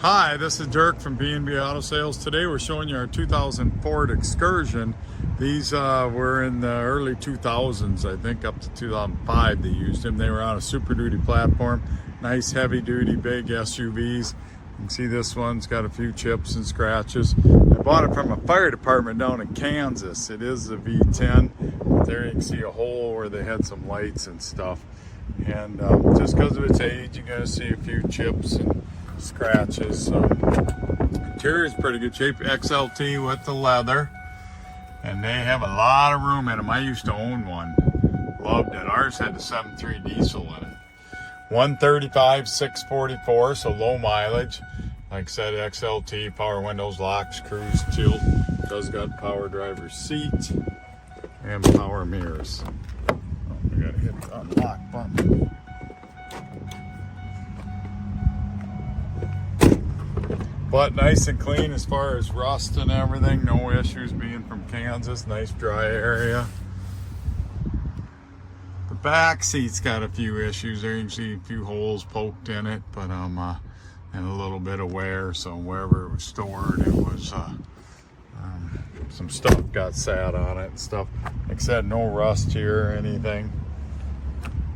Hi, this is Dirk from B&B Auto Sales. Today we're showing you our 2000 Ford Excursion. These were in the early 2000s, I think up to 2005 they used them. They were on a Super Duty platform. Nice heavy duty, big SUVs. You can see this one's got a few chips and scratches. I bought it from a fire department down in Kansas. It is a V10. But there you can see a hole where they had some lights and stuff. And just because of its age, you're going to see a few chips and scratches. So interior is pretty good shape, XLT with the leather, and they have a lot of room in them. I used to own one, loved it. Ours had the 7.3 diesel in it. 135 644, so low mileage. Like I said, XLT, power windows, locks, cruise, tilt. Does got power driver's seat and power mirrors. Oh, we gotta hit the unlock button. But nice and clean as far as rust and everything. No issues being from Kansas. Nice dry area. The back seat's got a few issues there. You can see a few holes poked in it, but and a little bit of wear. So wherever it was stored, it was some stuff got sat on it and stuff. Like I said, no rust here or anything.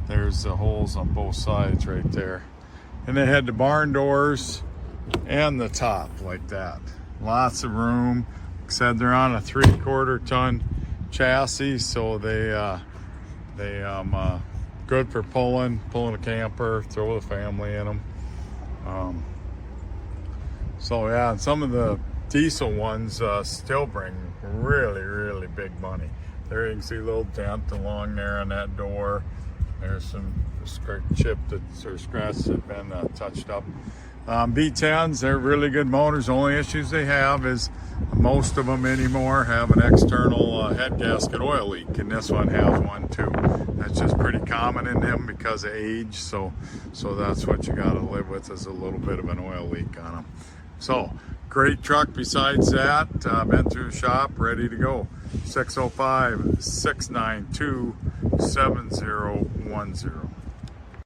There's the holes on both sides right there. And they had the barn doors and the top like that. Lots of room. Like I said, they're on a 3/4 ton chassis, so they good for pulling a camper, throw the family in them. So yeah, and some of the diesel ones still bring really big money. There you can see a little dent along there on that door. There's some chip or scratch that have been touched up. V10s, they're really good motors. The only issues they have is most of them anymore have an external head gasket oil leak, and this one has one too. That's just pretty common in them because of age, so that's what you got to live with, is a little bit of an oil leak on them. So great truck besides that. Been through the shop, ready to go. 605-692-7010.